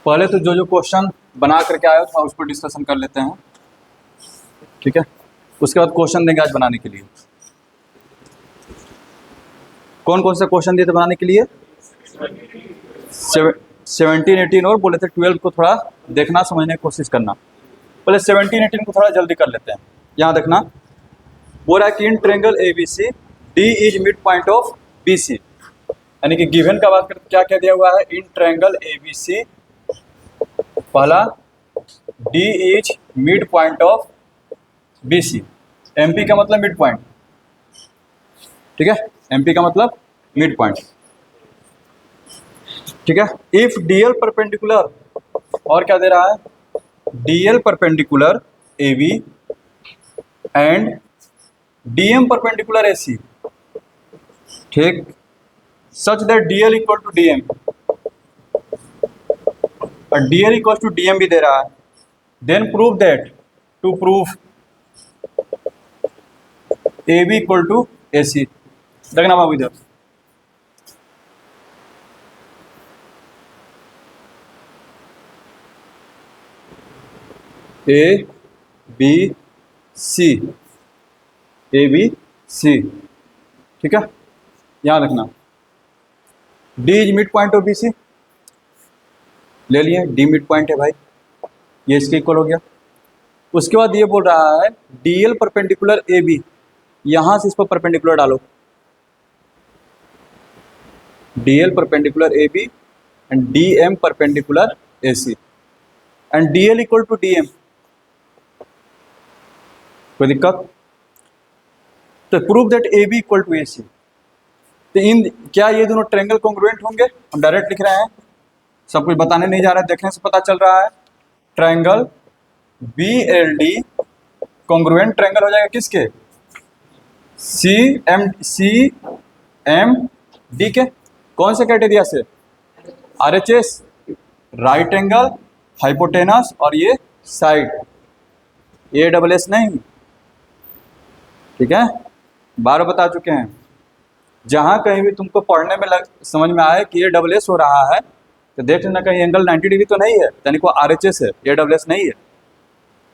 पहले तो जो क्वेश्चन बना करके आए हो तो उसको डिस्कशन कर लेते हैं, ठीक है। उसके बाद क्वेश्चन देंगे आज बनाने के लिए। कौन कौन सा क्वेश्चन दिए थे बनाने के लिए? 17, 18 और बोले थे 12 को थोड़ा देखना समझने की कोशिश करना। पहले 17, 18 को थोड़ा जल्दी कर लेते हैं। यहाँ देखना, बोल रहा है कि in triangle ABC D is mid point of BC, यानी कि गिवन का बात करते क्या क्या दिया हुआ है? इन ट्रायंगल ABC पहला D is mid point of BC। MP का मतलब मिड पॉइंट, ठीक है। MP का मतलब मिड पॉइंट, ठीक है। इफ DL परपेंडिकुलर, और क्या दे रहा है? DL perpendicular AB and DM perpendicular AC, ठीक, such that DL equal to DM, और DL इक्वल टू DM भी दे रहा है। Then prove that, to prove AB equal to AC। देखना बाबू इधर, ABC, ठीक है। यहाँ रखना D is mid point of BC, ले लिए, D मिड पॉइंट है भाई, ये इसके इक्वल हो गया। उसके बाद ये बोल रहा है DL परपेंडिकुलर AB, यहाँ से इस पर परपेंडिकुलर डालो, DL perpendicular AB and DM perpendicular AC and DL equal to DM। कोई दिक्कत? तो prove that AB equal to AC। तो इन क्या ये दोनों ट्रायंगल कॉन्ग्रुएंट होंगे? हम डायरेक्ट लिख रहे हैं, सब कुछ बताने नहीं जा रहा है, देखने से पता चल रहा है। ट्रायंगल BLD कॉन्ग्रुएंट ट्रायंगल हो जाएगा किसके? CMD के। कौन से क्राइटेरिया से? RHS, राइट एंगल, हाइपोटेनस और ये साइड, ASS नहीं, ठीक है। 12 बता चुके हैं। जहां कहीं भी तुमको पढ़ने में समझ में आए कि ASS हो रहा है तो देख लेना कहीं एंगल 90 डिग्री तो नहीं है, यानी को RHS है, ASS नहीं है,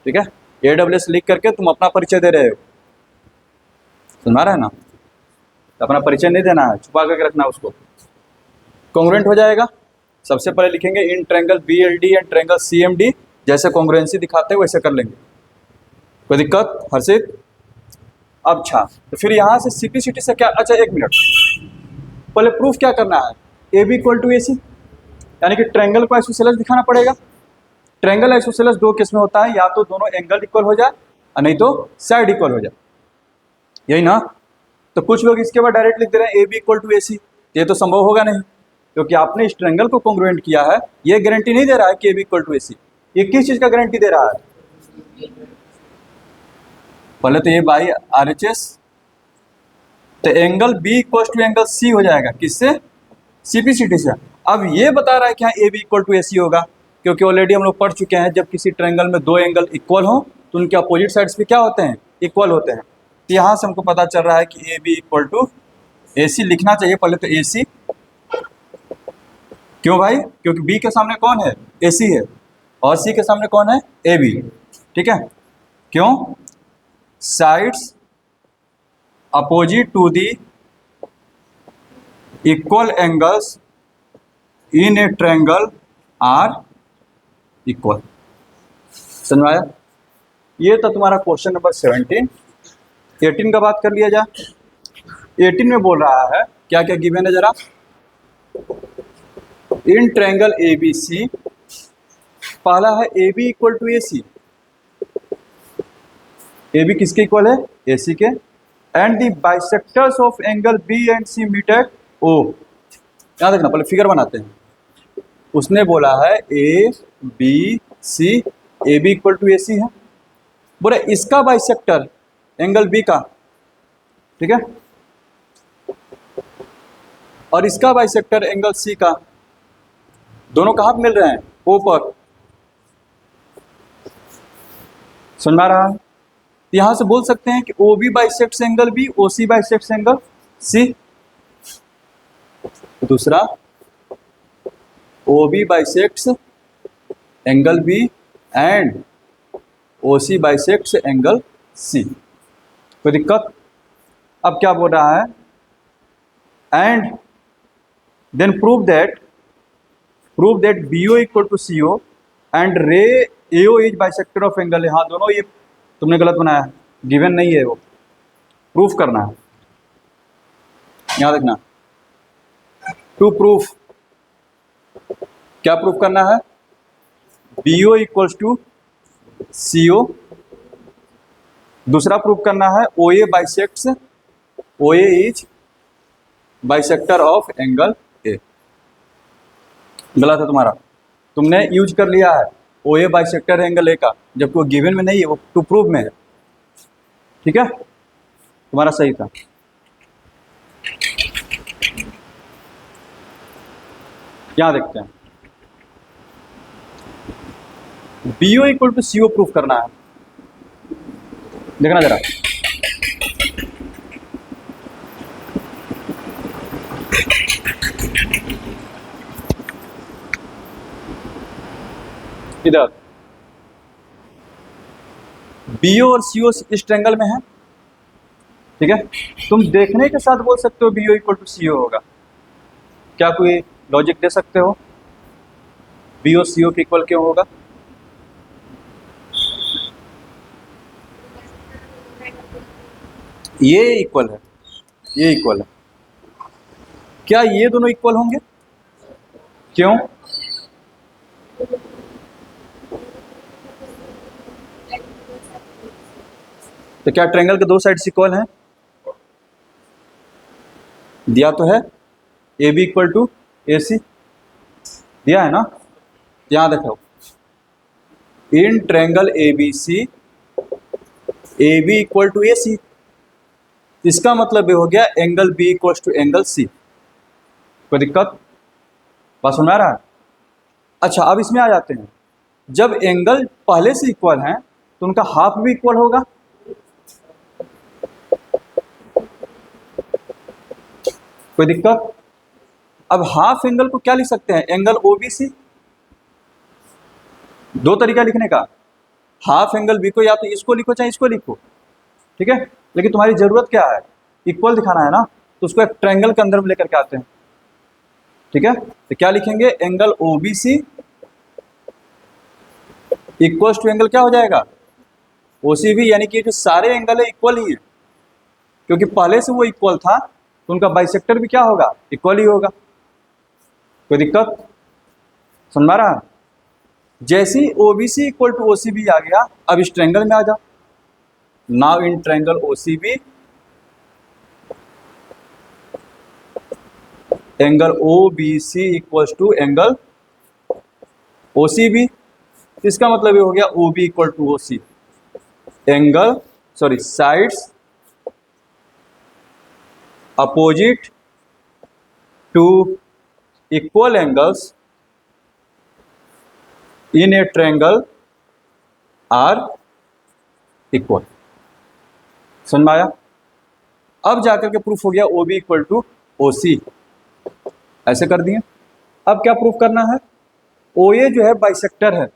ठीक है। ASS लिख करके तुम अपना परिचय दे रहे हो, सुना रहे हैं ना? तो अपना परिचय नहीं देना है, छुपा करके रखना उसको। कॉन्ग्रुएंट हो जाएगा। सबसे पहले लिखेंगे in triangle BLD and triangle CMD, जैसे कॉन्ग्रुएंसी दिखाते हैं वैसे कर लेंगे। कोई दिक्कत हर्षित? अच्छा, तो फिर यहाँ से सिटी से क्या? अच्छा एक मिनट, पहले प्रूफ क्या करना है? AB इक्वल टू AC, यानी कि ट्रायंगल को आइसोसेलेस दिखाना पड़ेगा। ट्रायंगल आइसोसेलेस दो केस में होता है, या तो दोनों एंगल इक्वल हो जाए और नहीं तो साइड इक्वल हो जाए, यही ना? तो कुछ लोग इसके बाद डायरेक्ट लिख दे रहे हैं AB इक्वल टू AC। ये तो संभव होगा नहीं, क्योंकि आपने इस ट्रायंगल को कॉन्ग्रुएंट किया है। ये गारंटी नहीं दे रहा है कि AB इक्वल टू AC। ये किस चीज का गारंटी दे रहा है? पहले तो ये बाई RHS, तो angle B equal to angle C हो जाएगा किससे? CPCT से। अब ये बता रहा है कि यहाँ AB इक्वल टू AC होगा, क्योंकि ऑलरेडी हम लोग पढ़ चुके हैं जब किसी ट्रायंगल में दो एंगल इक्वल हो तो उनके अपोजिट साइड्स पे क्या होते हैं? इक्वल होते हैं। तो यहाँ से हमको पता चल रहा है कि AB इक्वल टू AC लिखना चाहिए पहले तो AC। क्यों भाई? क्योंकि B के सामने कौन है? AC है, और C के सामने कौन है? AB, ठीक है। क्यों? Sides opposite to the equal angles in a triangle are equal. समझ में आया? ये तो तुम्हारा क्वेश्चन नंबर 17। 18 का बात कर लिया जाए। 18 में बोल रहा है क्या क्या गिवन है जरा? इन ट्रायंगल ABC, पहला है AB equal to AC। AB किसके इक्वल है? AC के। And the bisectors of angle B and C meet at O। याद रखना, पहले फिगर बनाते हैं। उसने बोला है ABC, AB equal to AC है, बोले इसका बाइसेक्टर एंगल B का, ठीक है, और इसका बाइसेक्टर एंगल C का, दोनों कहाँ पे मिल रहे हैं? O पर। समझ में आ रहा है? यहां से बोल सकते हैं कि OB bisects angle B, OC bisects angle C। दूसरा OB bisects angle B and O C bisects angle C. कोई दिक्कत? अब क्या बोल रहा है, and then prove that B O equal to C O and ray A O is bisector of angle. हाँ दोनों ये तुमने गलत बनाया है, गिवन नहीं है, वो प्रूफ करना है। याद रखना, टू प्रूफ, क्या प्रूफ करना है, B O equals to C O. दूसरा प्रूफ करना है O A bisects, O A is bisector of angle A. गलत है तुम्हारा, तुमने यूज कर लिया है O A bisector angle A का, जबकि वो गिवन में नहीं है, वो टू प्रूव में है। ठीक है, तुम्हारा सही था। क्या देखते हैं, B O equal to C O proof करना है। देखना जरा, इधर बी ओ और सी ओ इस ट्रायंगल में है। ठीक है, तुम देखने के साथ बोल सकते हो B O equal to C ओ होगा। क्या कोई लॉजिक दे सकते हो बी ओ सी ओ के इक्वल क्यों होगा? ये इक्वल है, ये इक्वल है। क्या ये दोनों इक्वल होंगे? क्यों? तो क्या ट्रायंगल के दो साइड्स इक्वल हैं? दिया तो है, A B equal to A C दिया है ना। यहां देखो, in triangle A B C A B equal to A C, इसका मतलब ये हो गया angle B equal to angle C. कोई दिक्कत? बात समझ में आ रहा है? अच्छा, अब इसमें आ जाते हैं, जब एंगल पहले से इक्वल हैं तो उनका हाफ भी इक्वल होगा। कोई दिक्कत? अब हाफ एंगल को क्या लिख सकते हैं, एंगल ओ बी सी। दो तरीका लिखने का, हाफ एंगल बी को या तो इसको लिखो चाहे इसको लिखो। ठीक है, लेकिन तुम्हारी जरूरत क्या है, इक्वल दिखाना है ना, तो उसको एक ट्रायंगल के अंदर में लेकर के आते हैं। ठीक है, तो क्या लिखेंगे, angle O B C equal to angle क्या हो जाएगा, ओ सी बी। यानी कि जो सारे एंगल है इक्वल ही है, क्योंकि पहले से वो इक्वल था तो उनका बाइसेक्टर भी क्या होगा, इक्वल ही होगा। कोई दिक्कत? समझ रहा है? जैसे ही O B C equal to O C B आ गया, अब इस ट्रायंगल में आ जाओ। Now in triangle O C B angle O B C equal to angle O C B. इसका मतलब ये हो गया O B equal to O C, angle sorry sides opposite to equal angles in a triangle are equal. समझ में आया? अब जाकर के प्रूफ हो गया O B equal to O सी, ऐसे कर दिए। अब क्या प्रूफ करना है, ओ ए जो है बाइसेक्टर है।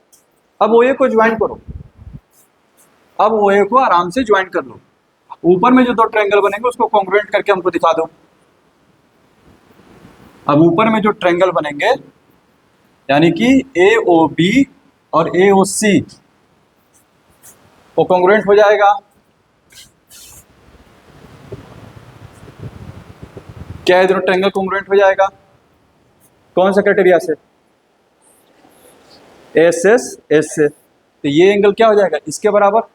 अब ओ ए को ज्वाइन करो, अब ओ ए को आराम से ज्वाइन कर लो। ऊपर में जो दो ट्रायंगल बनेंगे उसको कॉन्ग्रुएंट करके हमको दिखा दो। अब ऊपर में जो ट्रायंगल बनेंगे यानी कि ए ओ बी और ए ओ सी, वो कॉन्ग्रुएंट हो जाएगा। क्या है, दोनों ट्रायंगल कॉन्ग्रुएंट हो जाएगा। कौन सा क्राइटेरिया से, एस एस एस से। तो ये एंगल क्या हो जाएगा, इसके बराबर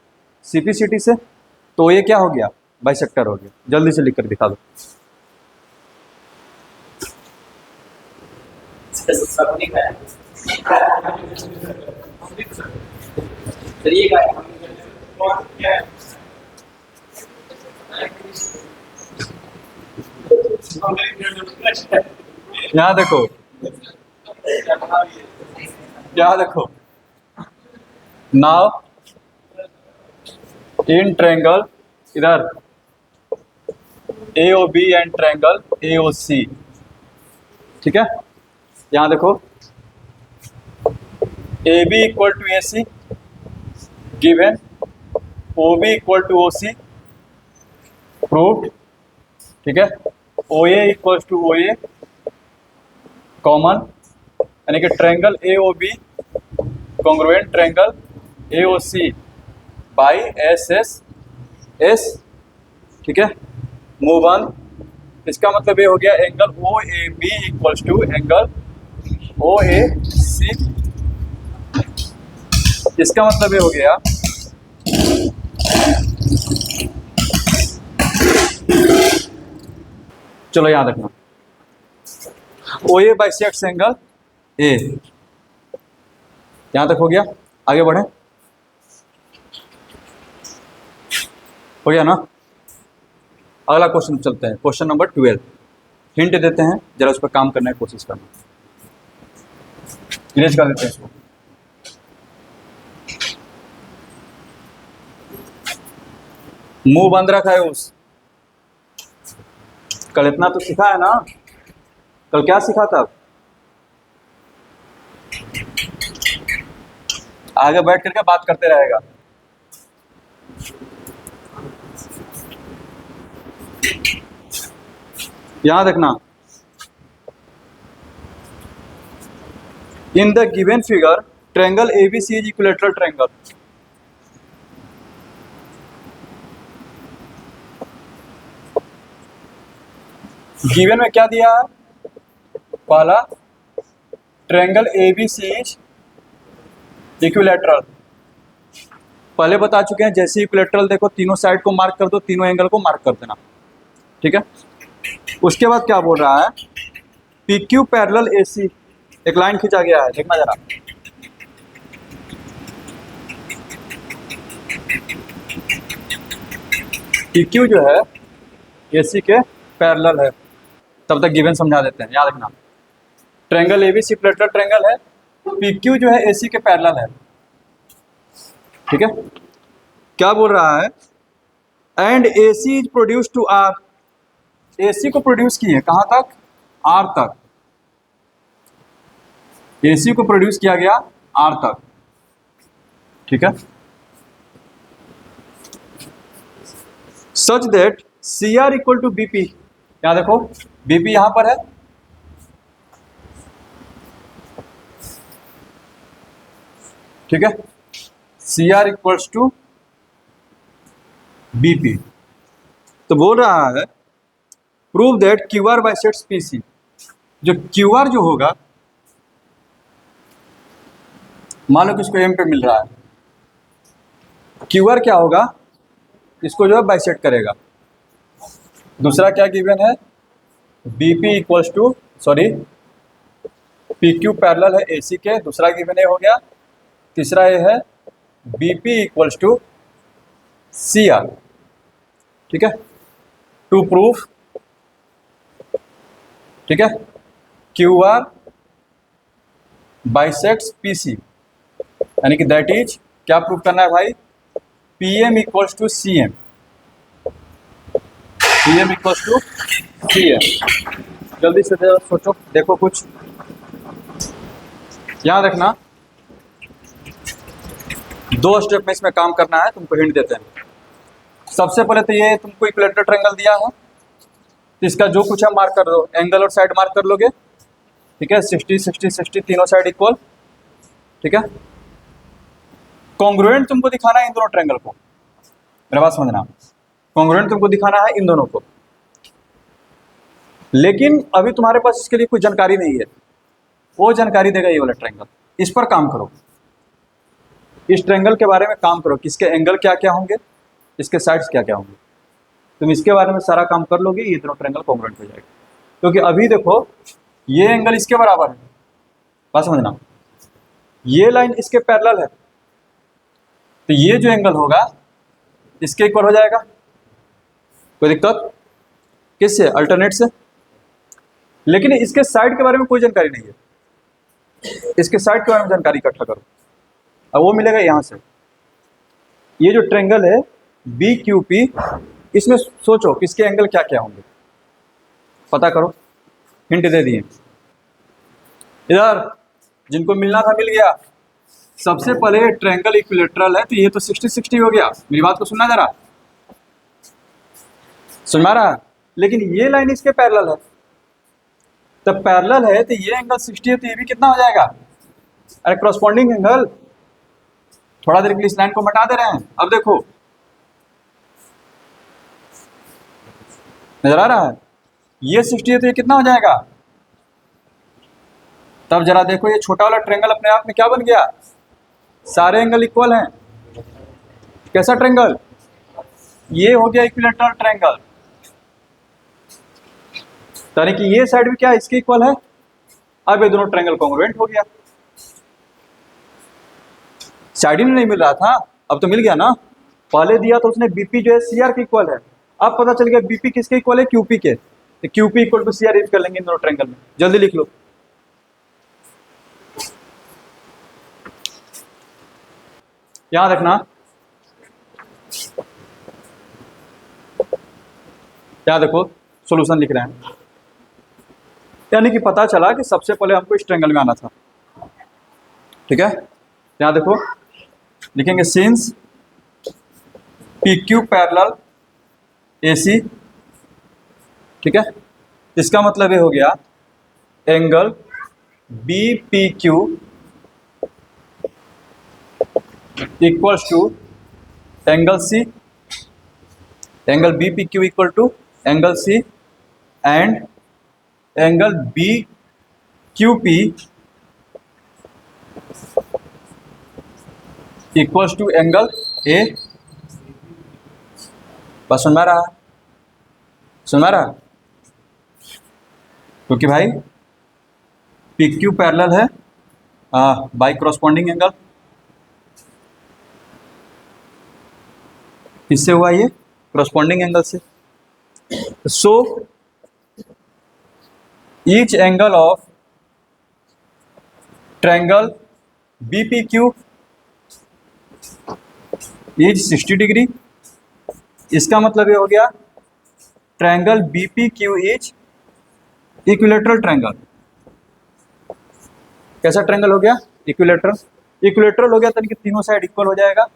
सीपीसीटी से। तो ये क्या हो गया, बाइसेक्टर हो गया। जल्दी से लिख कर दिखा दो। यहाँ देखो, यहाँ देखो, नाउ इन ट्रायंगल इधर A O B and triangle A O C. ठीक है, यहाँ देखो, A B equal to A C given O B equal to O C proved, ठीक है। O A equal to O A common, यानी कि triangle A O B congruent triangle A O C by S S S, ठीक है। Move on, इसका मतलब ये हो गया angle O A B equals to angle O A C, इसका मतलब ये हो गया चलो याद रखना ओ ए बाइसेक्ट्स एंगल ए, यहां तक हो गया। आगे बढ़े, हो गया ना। अगला क्वेश्चन चलते हैं, क्वेश्चन नंबर 12। हिंट देते हैं, जरा उस पर काम करने की कोशिश करना। इरेज कर देते हैं इसको। मुंह बंद रखा है उस, कल इतना तो सिखा है ना, कल क्या सिखा था? आगे बैठ करके बात करते रहेगा। यहां देखना, in the given figure triangle ABC is equilateral triangle. Given में क्या दिया है? पहला, ट्रायंगल एबीसी इज इक्विलैटरल। पहले बता चुके हैं, जैसे इक्विलैटरल देखो तीनों साइड को मार्क कर दो, तीनों एंगल को मार्क कर देना, ठीक है। उसके बाद क्या बोल रहा है? पी क्यू पैरेलल ए सी, एक लाइन खींचा गया है, देखना जरा। पी क्यू जो है ए सी के पैरेलल है, तब तक गिवन समझा देते हैं, याद रखना। ट्रायंगल एबीसी इक्विलैटरल ट्रायंगल है, पी क्यू जो है ए सी के पैरेलल है, ठीक है। क्या बोल रहा है? And A C is produce to R, A C को प्रोड्यूस किए कहां तक? आर तक। ए सी को प्रोड्यूस किया गया आर तक, ठीक है। Such that C R equal to BP, यहां देखो बीपी यहां पर है, ठीक है। C R equals to BP, तो बोल रहा है prove that Q R bisects P C. जो क्यू आर जो होगा, मान लो कि इसको एम पे मिल रहा है, क्यू आर क्या होगा? इसको जो है बाइसेक्ट करेगा। दूसरा क्या गिवन है? BP equals to, sorry P Q parallel है ए सी के, दूसरा गिवन ए हो गया। तीसरा ये है BP equals to C R, ठीक है। टू प्रूफ, ठीक है, Q R bisects P C, यानी कि दैट इज, क्या प्रूफ करना है भाई? P M equals to C M, P M equals to C M. जल्दी से सोचो, देखो कुछ, याद रखना। दो स्टेप में इसमें काम करना है, तुमको हिंट देते हैं। सबसे पहले तो ये तुमको इक्विलैटरल ट्रायंगल दिया है, तो इसका जो कुछ है मार्क कर दो, एंगल और साइड मार्क कर लोगे, ठीक है। 60 60 60 तीनों साइड इक्वल, ठीक है। कॉन्ग्रुएंट तुमको दिखाना है इन दोनों ट्रायंगल को, मेरा बात समझना। कॉन्ग्रुएंट तुमको दिखाना है इन दोनों को, लेकिन अभी तुम्हारे पास इसके लिए कोई जानकारी नहीं है, वो जानकारी देगा ये वाला ट्रायंगल। इस पर काम करो, इस ट्रायंगल के बारे में काम करो, किसके एंगल क्या क्या होंगे, इसके साइड्स क्या क्या होंगे। तुम इसके बारे में सारा काम कर लोगे, ये दोनों ट्रायंगल कॉन्ग्रुएंट हो जाएगा। क्योंकि अभी देखो ये एंगल इसके बराबर है, बात समझना, ये लाइन इसके पैरेलल है, तो ये जो एंगल होगा इसके इक्वल हो जाएगा। कोई दिक्कत? किससे? अल्टरनेट से। लेकिन इसके साइड के बारे में कोई जानकारी नहीं है, इसके साइड के बारे में जानकारी इकट्ठा करो, अब वो मिलेगा यहां से। ये जो ट्रायंगल है बी क्यू पी, इसमें सोचो किसके एंगल क्या क्या होंगे, पता करो। हिंट दे दिए, इधर जिनको मिलना था मिल गया, सबसे पहले ट्रायंगल इक्विलेटरल है तो ये तो 60-60 हो गया। मेरी बात को सुनना जरा, सुन पा रहा है? लेकिन ये लाइन इसके पैरेलल है, तब पैरेलल है तो ये एंगल 60 है तो ये भी कितना हो जाएगा? अरे क्रॉसपॉन्डिंग एंगल। थोड़ा देर के लिए इस लाइन को हटा दे रहे हैं। अब देखो नजर आ रहा है, ये 60 है तो ये कितना हो जाएगा? तब जरा देखो ये छोटा वाला ट्रायंगल अपने आप में क्या बन गया? सारे एंगल इक्वल हैं। कैसा ट्रायंगल? ये हो गया इक्विलेटरल ट्रायंगल, यानी कि ये साइड भी क्या इसके इक्वल है। अब ये दोनों ट्रायंगल कॉन्ग्रुएंट हो गया। साइड ही नहीं मिल रहा था, अब तो मिल गया ना। पहले दिया तो उसने बीपी जो है सीआर के इक्वल है, अब पता चल गया बीपी किसके इक्वल है? क्यूपी के। तो QP equal to CR use कर लेंगे इन दोनों ट्रायंगल में। जल्दी लिख लो, यहां देखना, यहां देखो सॉल्यूशन लिख रहे हैं। यानी कि पता चला कि सबसे पहले हमको इस ट्रायंगल में आना था, ठीक है। यहां देखो लिखेंगे since P Q parallel AC, ठीक है। इसका मतलब ये हो गया angle B P Q equals to angle C, angle B P Q equal to angle C and angle B Q P equals to angle A. बस सुन रहा, सुन रहा, क्योंकि भाई पी क्यू पैरेलल है बाई क्रॉसपॉन्डिंग एंगल। किससे हुआ ये? क्रॉसपॉन्डिंग एंगल से। So each angle of triangle BPQ is 60 degree. इसका मतलब ये हो गया triangle BPQ is equilateral triangle. कैसा ट्रायंगल हो गया? इक्विलेटरल। इक्विलेटरल हो गया तो तीनों साइड इक्वल हो जाएगा,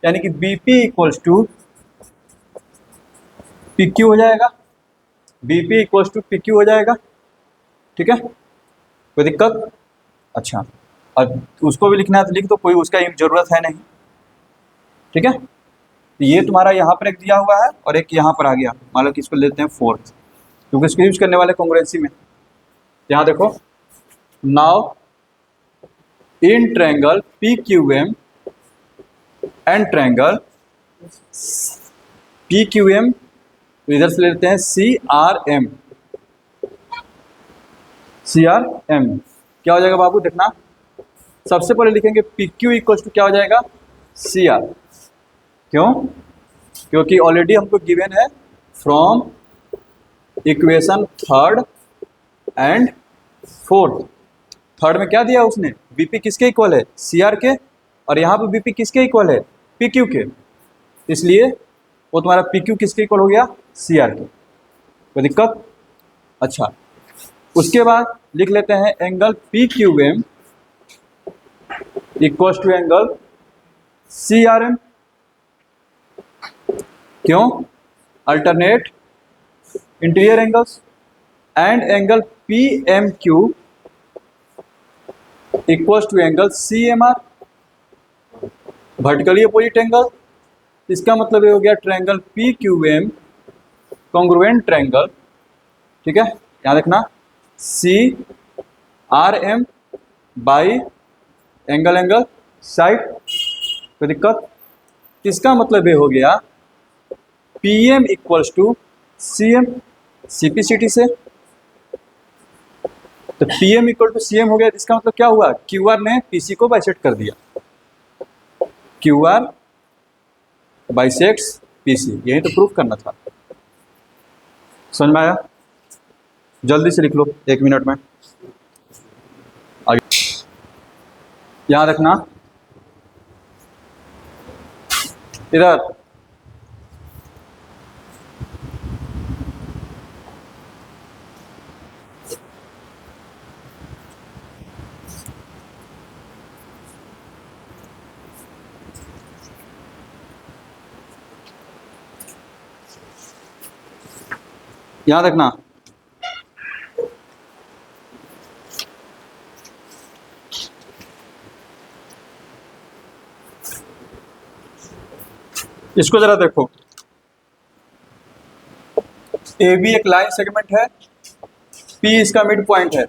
यानी कि BP इक्वल्स टू PQ हो जाएगा, BP इक्वल्स टू PQ हो जाएगा, ठीक है। कोई दिक्कत? अच्छा, अब उसको भी लिखना है तो लिख दो, कोई उसका जरूरत है नहीं, ठीक है। तो ये तुम्हारा यहाँ पर एक दिया हुआ है और एक यहाँ पर आ गया, मान लो कि इसको लेते हैं 4th, क्योंकि इसको यूज करने वाले कॉन्ग्रुएंसी में। यहाँ देखो, now in triangle PQM and triangle PQM, तो इधर से लेते हैं CRM। CRM क्या हो जाएगा बाबू? देखना, सबसे पहले लिखेंगे PQ इक्वल्स टू क्या हो जाएगा? CR। क्यों? क्योंकि ऑलरेडी हमको गिवन है from equation 3rd and 4th। 3rd में क्या दिया उसने? BP किसके इक्वल है? CR के, और यहाँ पे BP किसके इक्वल है? PQ के। इसलिए वो तुम्हारा PQ किसके इक्वल हो गया? CR के। कोई दिक्कत? अच्छा, उसके बाद लिख लेते हैं angle PQM equals to angle CRM। क्यों? Alternate interior angles. And angle PMQ equals to angle CMR, vertically opposite angle. इसका मतलब ये हो गया ट्रायंगल PQM कॉन्ग्रुएंट ट्रायंगल, ठीक है। यहाँ देखना, CRM बाई एंगल साइड। कोई दिक्कत? इसका मतलब ये हो गया PM equals to CM CPCT से। तो PM इक्वल टू CM हो गया, इसका मतलब क्या हुआ? QR ने PC को बाइसेक्ट कर दिया। QR बाइसेक्ट्स PC, यही तो प्रूफ करना था। समझ में आया? जल्दी से लिख लो 1 मिनट में। आगे यहाँ रखना, इधर याद रखना। इसको जरा देखो, ए बी एक लाइन सेगमेंट है, पी इसका मिड पॉइंट है,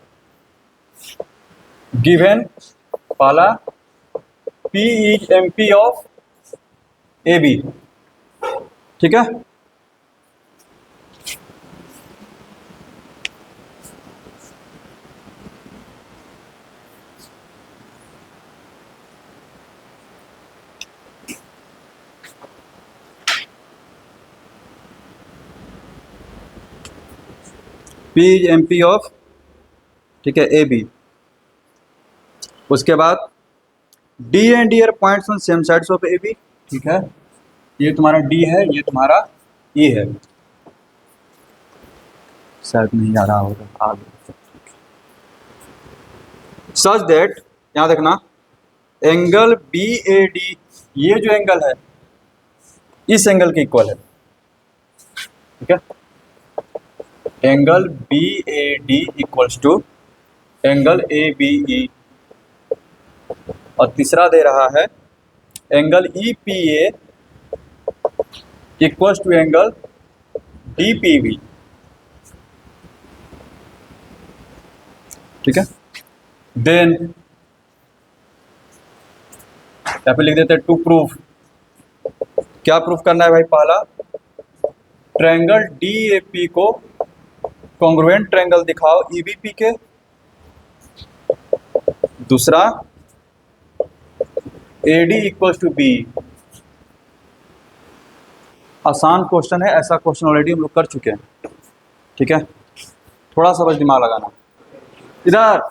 गिवन पहला P is M P of A B, ठीक है। P is M P of, ठीक है, ए बी। उसके बाद D and D are points on same sides of A B, ठीक है। ये तुम्हारा डी है, ये तुम्हारा ई है, शायद नहीं आ रहा होगा आगे। सच दैट, यहाँ देखना, एंगल बी ए डी, ये जो एंगल है इस एंगल के इक्वल है, ठीक है। Angle B A D equals to angle A B E, और तीसरा दे रहा है angle E P A equals to angle D P B, ठीक है। देन यहाँ पे लिख देते हैं टू प्रूफ। क्या प्रूफ करना है भाई? पहला, ट्रायंगल डी ए पी को कॉन्ग्रुएंट ट्रायंगल दिखाओ ई बी पी के। दूसरा, A D equals to B. आसान क्वेश्चन है, ऐसा क्वेश्चन ऑलरेडी हम लोग कर चुके हैं, ठीक है। थोड़ा सा बस दिमाग लगाना। इधर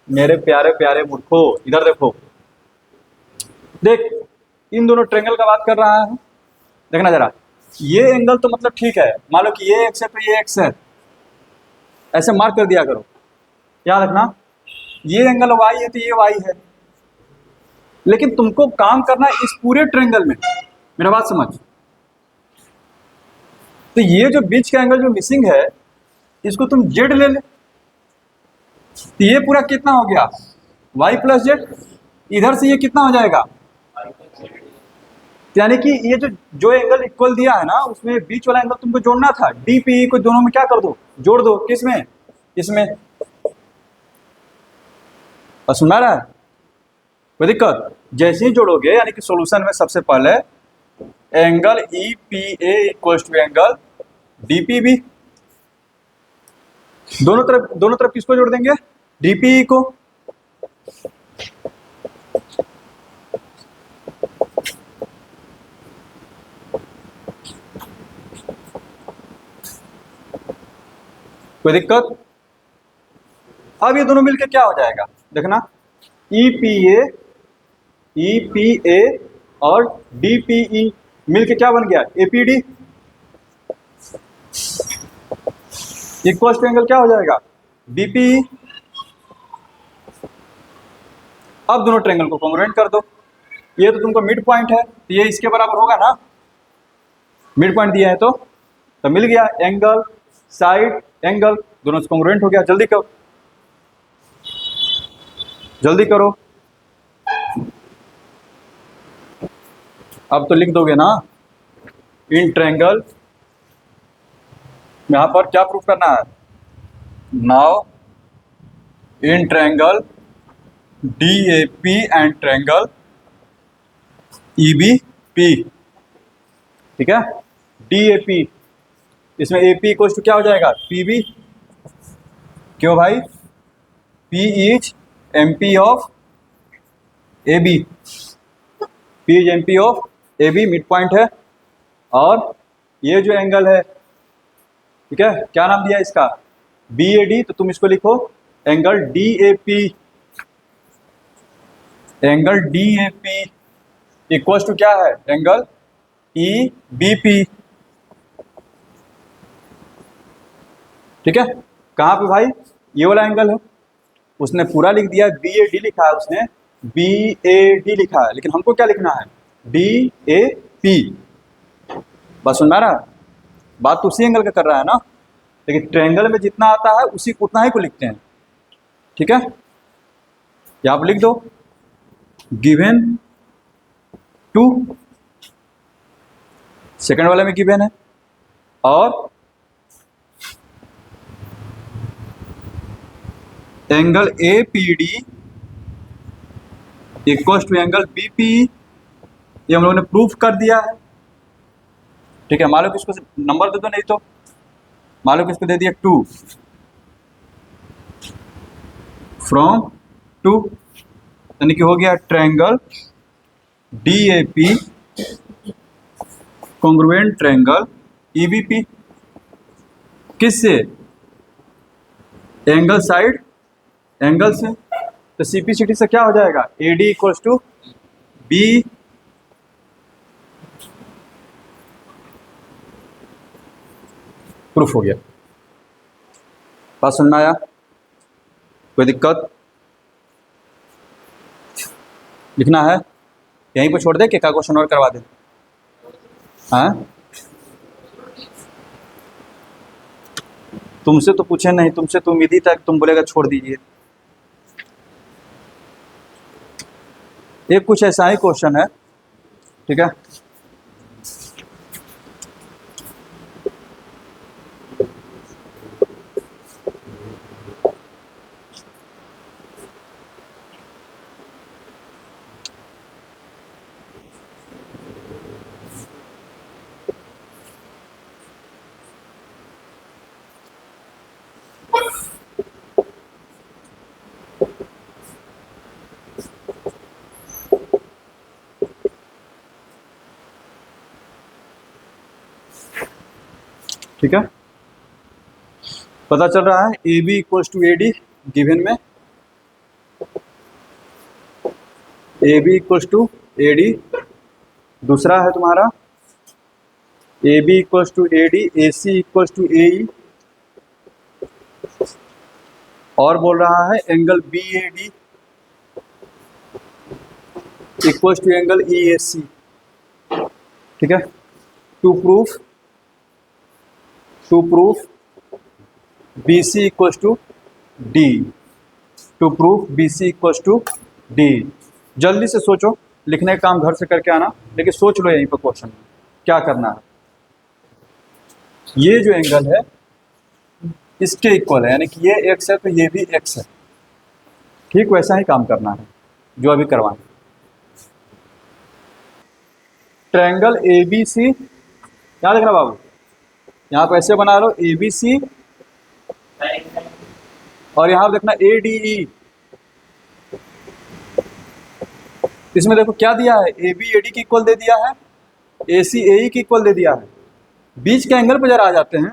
मेरे प्यारे प्यारे मूर्खों, इधर देखो, देख इन दोनों ट्रायंगल का बात कर रहा है, देखना जरा। ये एंगल तो मतलब ठीक है, मान लो कि ये एक्स है तो ये एक्स है, ऐसे मार्क कर दिया करो। याद रखना, ये एंगल वाई है तो ये वाई है, लेकिन तुमको काम करना है इस पूरे ट्रायंगल में, मेरा बात समझ। तो ये जो बीच का एंगल जो मिसिंग है, इसको तुम जेड ले ले, तो ये पूरा कितना हो गया? Y plus Z. इधर से ये कितना हो जाएगा? यानी कि ये जो एंगल इक्वल दिया है ना, उसमें बीच वाला एंगल तुमको जोड़ना था। डी पी को दोनों में क्या कर दो? जोड़ दो। किसमें? इसमें। सुन रहा है? कोई दिक्कत? जैसे ही जोड़ोगे, यानी कि सॉल्यूशन में सबसे पहले angle E P A equals to angle D P B, दोनों तरफ किसको जोड़ देंगे? डी पी को। कोई दिक्कत? अब ये दोनों मिलके क्या हो जाएगा? देखना, ई पी ए और डी पी ई मिलके क्या बन गया? A P D equal to angle क्या हो जाएगा? D P E. अब दोनों ट्रायंगल को कॉन्ग्रुएंट कर दो। ये तो तुमको मिड पॉइंट है, तो ये इसके बराबर होगा ना, मिड पॉइंट दिया है तो मिल गया। एंगल साइड एंगल दोनों से कॉन्ग्रुएंट हो गया। जल्दी करो, जल्दी करो। अब तो लिख दोगे ना, इन ट्रायंगल, यहां पर क्या प्रूफ करना है? Now in triangle D A P and triangle E B P, ठीक है। डी ए पी, इसमें ए पी इक्वल टू क्या हो जाएगा? P B. क्यों भाई? P is M P of A B, P is M P of A B, mid point है। और ये जो एंगल है, ठीक है, क्या नाम दिया इसका? B A D. तो तुम इसको लिखो angle D A P, angle D A P equal to क्या है? एंगल ई बी पी, ठीक है। कहाँ पे भाई? ये वाला एंगल है। उसने पूरा लिख दिया, बी ए डी लिखा है उसने, बी ए डी लिखा है, लेकिन हमको क्या लिखना है? D A P. बस सुन रहा? बात तो उसी एंगल का कर रहा है ना, लेकिन ट्रायंगल में जितना आता है उसी उतना ही को लिखते हैं। ठीक है, या आप लिख दो गिवन 2, सेकंड वाले में गिवन है, और angle A P D equal to angle B P, ये हम लोगों ने प्रूफ कर दिया है। ठीक है, मान लो कि इसको नंबर दे दो, नहीं तो मान लो कि इसको दे दिया 2 फ्रॉम 2, यानी कि हो गया triangle D A P congruent triangle E B P, किससे? एंगल साइड एंगल से। तो सीपीसीटी से क्या हो जाएगा, A D equal to B proof हो गया। बात समझ में आया? कोई दिक्कत? लिखना है यहीं पर छोड़ दे कि क्या क्वेश्चन और करवा दे? हाँ, तुमसे तो पूछे नहीं, तुमसे तो उम्मीद ही था कि तुम बोलेगा छोड़ दीजिए। एक कुछ ऐसा ही क्वेश्चन है, ठीक है, ठीक है, पता चल रहा है A B equal to A D given में, A B equal to A D, दूसरा है तुम्हारा A B equal to A D, A C equal to A E, और बोल रहा है angle B A D equal to angle E A C. ठीक है, to proof B C equal to D, to proof B C equal to D. जल्दी से सोचो, लिखने का काम घर से करके आना, लेकिन सोच लो यहीं पर क्वेश्चन क्या करना है। ये जो एंगल है इसके इक्वल है, यानी कि ये एक्स है तो ये भी एक्स है। ठीक वैसा ही काम करना है जो अभी करवाना। ट्रायंगल ए बी सी, याद रखना बाबू, यहाँ पर ऐसे बना लो ए बी सी, और यहाँ देखना ए डी ई। इसमें देखो क्या दिया है, ए बी ए डी की इक्वल दे दिया है, ए सी ए ई की इक्वल दे दिया है। बीच के एंगल पर जरा आ जाते हैं,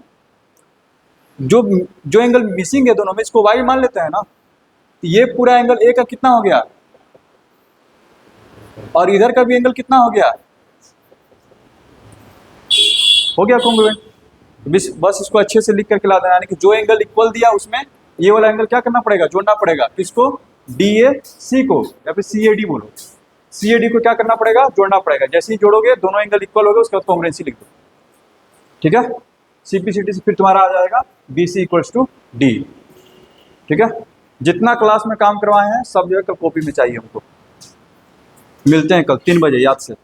जो एंगल मिसिंग है दोनों में, इसको वाई मान लेते हैं ना, तो ये पूरा एंगल ए का कितना हो गया, और इधर का भी एंगल कितना हो गया, हो गया कॉन्ग्रुएंट। बस इसको अच्छे से लिख करके ला देना, यानी कि जो एंगल इक्वल दिया उसमें ये वाला एंगल क्या करना पड़ेगा, जोड़ना पड़ेगा। किसको? डी ए सी को, या फिर सी ए डी बोलो, सी ए डी को क्या करना पड़ेगा, जोड़ना पड़ेगा। जैसे ही जोड़ोगे दोनों एंगल इक्वल हो गए, उसके बाद कॉन्ग्रुएंसी लिख दो। ठीक है, सीपीसीटी से फिर तुम्हारा आ जाएगा B C equals to D. ठीक है, जितना क्लास में काम करवाए हैं सब जो है कल कॉपी में चाहिए हमको। मिलते हैं कल 3 बजे, याद से।